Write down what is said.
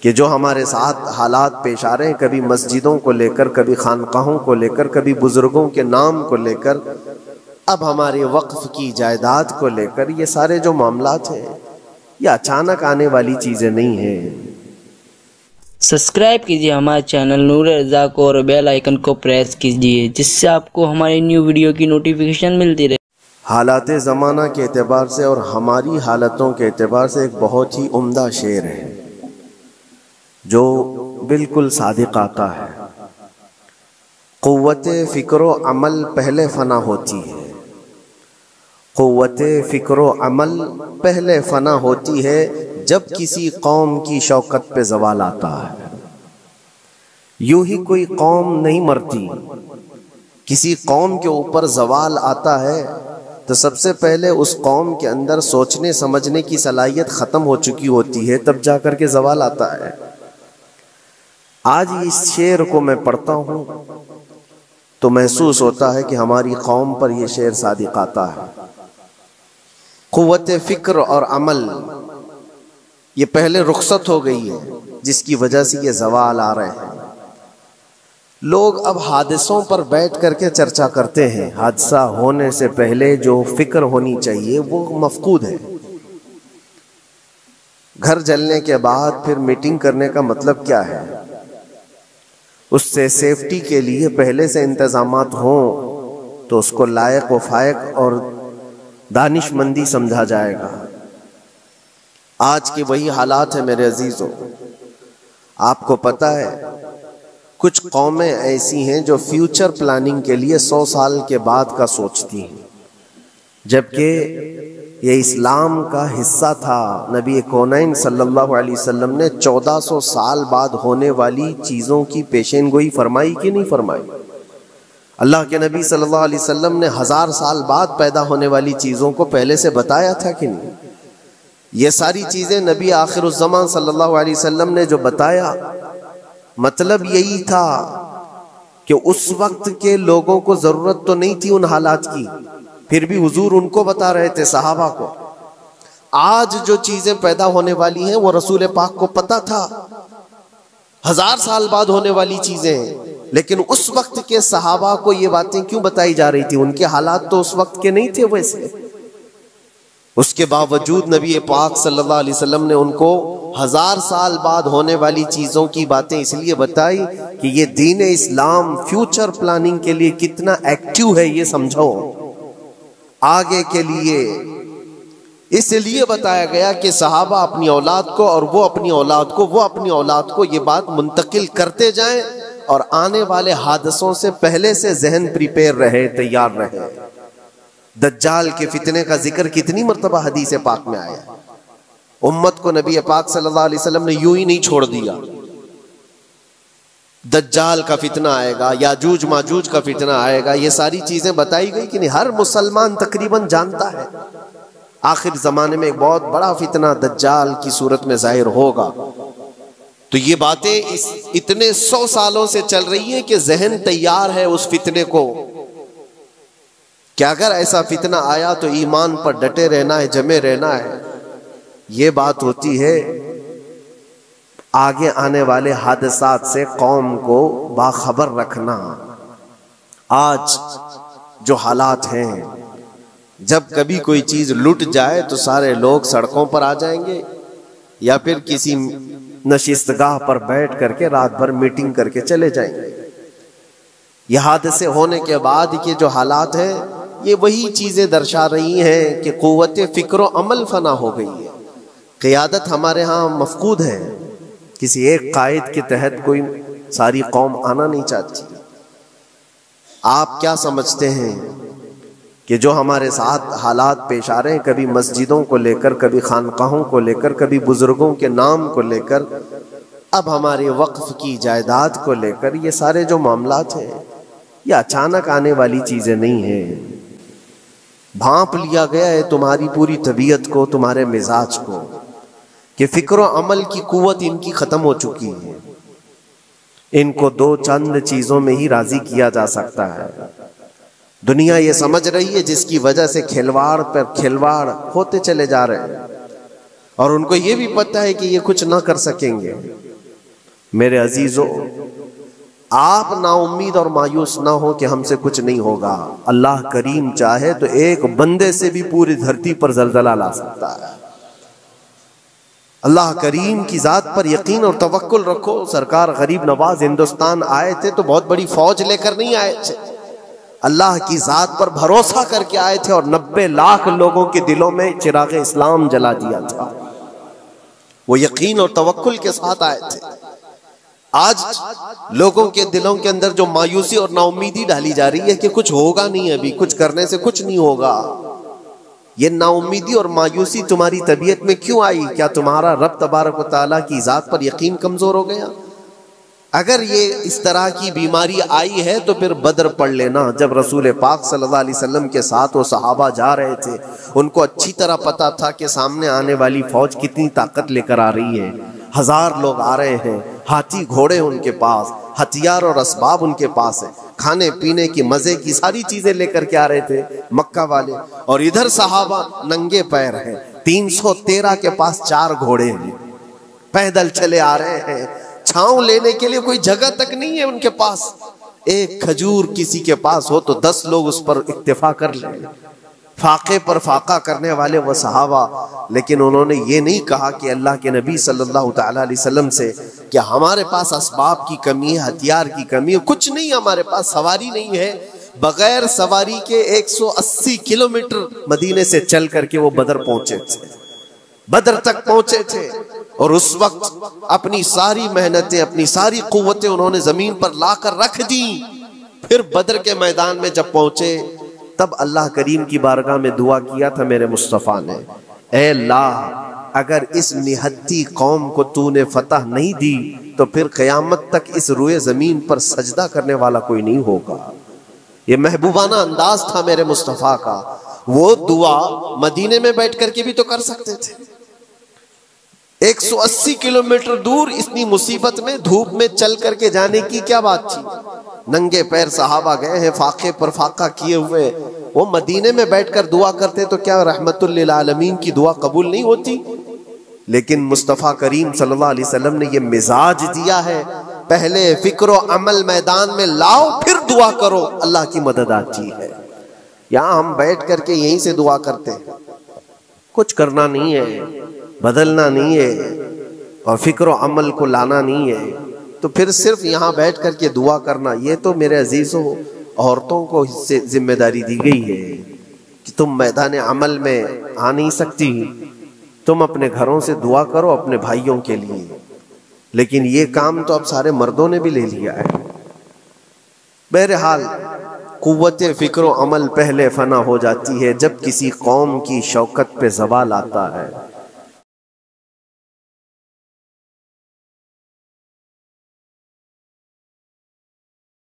کہ جو ہمارے ساتھ حالات پیش آ رہے ہیں، کبھی مسجدوں کو لے کر، کبھی خانقاہوں کو لے کر، کبھی بزرگوں کے نام کو لے کر، اب ہمارے وقف کی جائیداد کو لے کر، یہ سارے جو معاملات ہیں یہ اچانک آنے والی چیزیں نہیں ہیں۔ سبسکرائب کیجیے ہمارے چینل نور رضا کو اور بیل آئیکن کو پریس کیجیے، جس سے آپ کو ہماری نیو ویڈیو کی نوٹیفیکیشن ملتی رہے۔ حالات زمانہ کے اعتبار سے اور ہماری حالتوں کے اعتبار سے ایک بہت ہی عمدہ شعر ہے جو بالکل صادق آتا ہے۔ قوت فکر و عمل پہلے فنا ہوتی ہے، قوت فکر و عمل پہلے فنا ہوتی ہے، جب کسی قوم کی شوکت پہ زوال آتا ہے۔ یوں ہی کوئی قوم نہیں مرتی، کسی قوم کے اوپر زوال آتا ہے تو سب سے پہلے اس قوم کے اندر سوچنے سمجھنے کی صلاحیت ختم ہو چکی ہوتی ہے، تب جا کر کے زوال آتا ہے۔ آج اس شعر کو میں پڑھتا ہوں تو محسوس ہوتا ہے کہ ہماری قوم پر یہ شعر صادق آتا ہے۔ قوت فکر اور عمل یہ پہلے رخصت ہو گئی ہے، جس کی وجہ سے یہ زوال آ رہے ہیں۔ لوگ اب حادثوں پر بیٹھ کر کے چرچا کرتے ہیں، حادثہ ہونے سے پہلے جو فکر ہونی چاہیے وہ مفقود ہے۔ گھر جلنے کے بعد پھر میٹنگ کرنے کا مطلب کیا ہے؟ اس سے سیفٹی کے لیے پہلے سے انتظامات ہوں تو اس کو لائق و فائق اور دانش مندی سمجھا جائے گا۔ آج کے وہی حالات ہیں میرے عزیزوں۔ آپ کو پتہ ہے کچھ قومیں ایسی ہیں جو فیوچر پلاننگ کے لیے 100 سال کے بعد کا سوچتی ہیں، جبکہ یہ اسلام کا حصہ تھا۔ نبی کونین صلی اللہ علیہ وسلم نے 1400 سال بعد ہونے والی چیزوں کی پیشین گوئی فرمائی کہ نہیں فرمائی؟ اللہ کے نبی صلی اللہ علیہ وسلم نے 1000 سال بعد پیدا ہونے والی چیزوں کو پہلے سے بتایا تھا کہ نہیں؟ یہ ساری چیزیں نبی آخر الزمان صلی اللہ علیہ وسلم نے جو بتایا، مطلب یہی تھا کہ اس وقت کے لوگوں کو ضرورت تو نہیں تھی ان حالات کی، پھر بھی حضور ان کو بتا رہے تھے، صحابہ کو۔ آج جو چیزیں پیدا ہونے والی ہیں وہ رسول پاک کو پتا تھا، 1000 سال بعد ہونے والی چیزیں ہیں، لیکن اس وقت کے صحابہ کو یہ باتیں کیوں بتائی جا رہی تھی؟ ان کے حالات تو اس وقت کے نہیں تھے ویسے۔ اس کے باوجود نبی پاک صلی اللہ علیہ وسلم نے ان کو 1000 سال بعد ہونے والی چیزوں کی باتیں اس لیے بتائی کہ یہ دین اسلام فیوچر پلاننگ کے لیے کتنا ایکٹیو ہے، یہ سمجھو آگے کے لیے۔ اس لیے بتایا گیا کہ صحابہ اپنی اولاد کو اور وہ اپنی اولاد کو، وہ اپنی اولاد کو یہ بات منتقل کرتے جائیں اور آنے والے حادثوں سے پہلے سے ذہن پریپیئر رہے، تیار رہے۔ دجال کے فتنے کا ذکر کتنی مرتبہ حدیث پاک میں آیا۔ امت کو نبی پاک صلی اللہ علیہ وسلم نے یوں ہی نہیں چھوڑ دیا۔ دجال کا فتنہ آئے گا، یاجوج ماجوج کا فتنہ آئے گا، یہ ساری چیزیں بتائی گئی کہ نہیں؟ ہر مسلمان تقریباً جانتا ہے آخر زمانے میں ایک بہت بڑا فتنہ دجال کی صورت میں ظاہر ہوگا۔ تو یہ باتیں اتنے 100 سالوں سے چل رہی ہیں کہ ذہن تیار ہے اس فتنے کو کہ اگر ایسا فتنہ آیا تو ایمان پر ڈٹے رہنا ہے، جمے رہنا ہے۔ یہ بات ہوتی ہے آگے آنے والے حادثات سے قوم کو باخبر رکھنا۔ آج جو حالات ہیں، جب کبھی کوئی چیز لٹ جائے تو سارے لوگ سڑکوں پر آ جائیں گے یا پھر کسی نشستگاہ پر بیٹھ کر کے رات بھر میٹنگ کر کے چلے جائیں گے۔ یہ حادثے ہونے کے بعد کے جو حالات ہیں یہ وہی چیزیں درشا رہی ہیں کہ قوت فکر و عمل فنا ہو گئی ہے۔ قیادت ہمارے ہاں مفقود ہے، کسی ایک قائد کے تحت کوئی ساری قوم آنا نہیں چاہتی۔ آپ کیا سمجھتے ہیں کہ جو ہمارے ساتھ حالات پیش آ رہے ہیں، کبھی مسجدوں کو لے کر، کبھی خانقاہوں کو لے کر، کبھی بزرگوں کے نام کو لے کر، اب ہمارے وقف کی جائیداد کو لے کر، یہ سارے جو معاملات ہیں یہ اچانک آنے والی چیزیں نہیں ہیں۔ بھانپ لیا گیا ہے تمہاری پوری طبیعت کو، تمہارے مزاج کو، کہ فکر و عمل کی قوت ان کی ختم ہو چکی ہے۔ ان کو 2 چند چیزوں میں ہی راضی کیا جا سکتا ہے۔ دنیا یہ سمجھ رہی ہے، جس کی وجہ سے کھلواڑ پر کھلواڑ ہوتے چلے جا رہے ہیں، اور ان کو یہ بھی پتہ ہے کہ یہ کچھ نہ کر سکیں گے۔ میرے عزیزو، آپ نا امید اور مایوس نہ ہو کہ ہم سے کچھ نہیں ہوگا. اللہ کریم چاہے تو ایک بندے سے بھی پوری دھرتی پر زلزلہ لا سکتا ہے. اللہ کریم کی ذات پر یقین اور توکل رکھو. سرکار غریب نواز ہندوستان آئے تھے تو بہت بڑی فوج لے کر نہیں آئے تھے، اللہ کی ذات پر بھروسہ کر کے آئے تھے، اور 90 لاکھ لوگوں کے دلوں میں چراغ اسلام جلا دیا تھا. وہ یقین اور توکل کے ساتھ آئے تھے. آج لوگوں کے دلوں کے اندر جو مایوسی اور نا امیدی ڈالی جا رہی ہے کہ کچھ ہوگا نہیں، ابھی کچھ کرنے سے کچھ نہیں ہوگا، یہ نا امیدی اور مایوسی تمہاری طبیعت میں کیوں آئی؟ کیا تمہارا رب تبارک و تعالیٰ کی ذات پر یقین کمزور ہو گیا؟ اگر یہ اس طرح کی بیماری آئی ہے تو پھر بدر پڑھ لینا. جب رسول پاک صلی اللہ علیہ وسلم کے ساتھ وہ صحابہ جا رہے تھے، ان کو اچھی طرح پتا تھا کہ سامنے آنے والی فوج کتنی طاقت لے کر آ رہی ہے. 1000 لوگ آ رہے ہیں، ہاتھی گھوڑے ان کے پاس، ہتھیار اور اسباب ان کے پاس ہے، کھانے پینے کی مزے کی ساری چیزیں لے کر کے آ رہے تھے مکہ والے. اور ادھر صحابہ ننگے پیر ہیں، 313 کے پاس 4 گھوڑے ہیں، پیدل چلے آ رہے ہیں. چھاؤں لینے کے لیے کوئی جگہ تک نہیں ہے ان کے پاس. ایک کھجور کسی کے پاس ہو تو 10 لوگ اس پر اکتفا کر لیں. فاقے پر فاقہ کرنے والے وہ صحابہ، لیکن انہوں نے یہ نہیں کہا کہ اللہ کے نبی صلی اللہ تعالیٰ علیہ وسلم سے کہ ہمارے پاس اسباب کی کمی ہے، ہتھیار کی کمی ہے، کچھ نہیں، ہمارے پاس سواری نہیں ہے. بغیر سواری کے 180 کلومیٹر مدینے سے چل کر کے وہ بدر پہنچے تھے، بدر تک پہنچے تھے. اور اس وقت اپنی ساری محنتیں، اپنی ساری قوتیں انہوں نے زمین پر لا کر رکھ دی. پھر بدر کے میدان میں جب پہنچے تب اللہ کریم کی بارگاہ میں دعا کیا تھا میرے مصطفیٰ نے، اے اللہ اگر اس نہتی قوم کو تو نے فتح نہیں دی تو پھر قیامت تک اس روئے زمین پر سجدہ کرنے والا کوئی نہیں ہوگا. یہ محبوبانہ انداز تھا میرے مصطفیٰ کا. وہ دعا مدینے میں بیٹھ کر کے بھی تو کر سکتے تھے. 180 کلومیٹر دور اتنی مصیبت میں دھوپ میں چل کر کے جانے کی کیا بات تھی؟ ننگے پیر صحابہ گئے ہیں، فاقے پر فاقہ کیے ہوئے. وہ مدینے میں بیٹھ کر دعا کرتے تو کیا رحمت للعالمین کی دعا قبول نہیں ہوتی؟ لیکن مصطفیٰ کریم صلی اللہ علیہ وسلم نے یہ مزاج دیا ہے، پہلے فکر و عمل میدان میں لاؤ پھر دعا کرو، اللہ کی مدد آتی ہے. یہاں ہم بیٹھ کر کے یہیں سے دعا کرتے ہیں، کچھ کرنا نہیں ہے، بدلنا نہیں ہے، اور فکر و عمل کو لانا نہیں ہے، تو پھر صرف یہاں بیٹھ کر کے دعا کرنا. یہ تو میرے عزیزوں عورتوں کو اس سے ذمہ داری دی گئی ہے کہ تم میدان عمل میں آ نہیں سکتی، تم اپنے گھروں سے دعا کرو اپنے بھائیوں کے لیے. لیکن یہ کام تو اب سارے مردوں نے بھی لے لیا ہے. بہرحال قوت فکر و عمل پہلے فنا ہو جاتی ہے جب کسی قوم کی شوکت پہ زوال آتا ہے.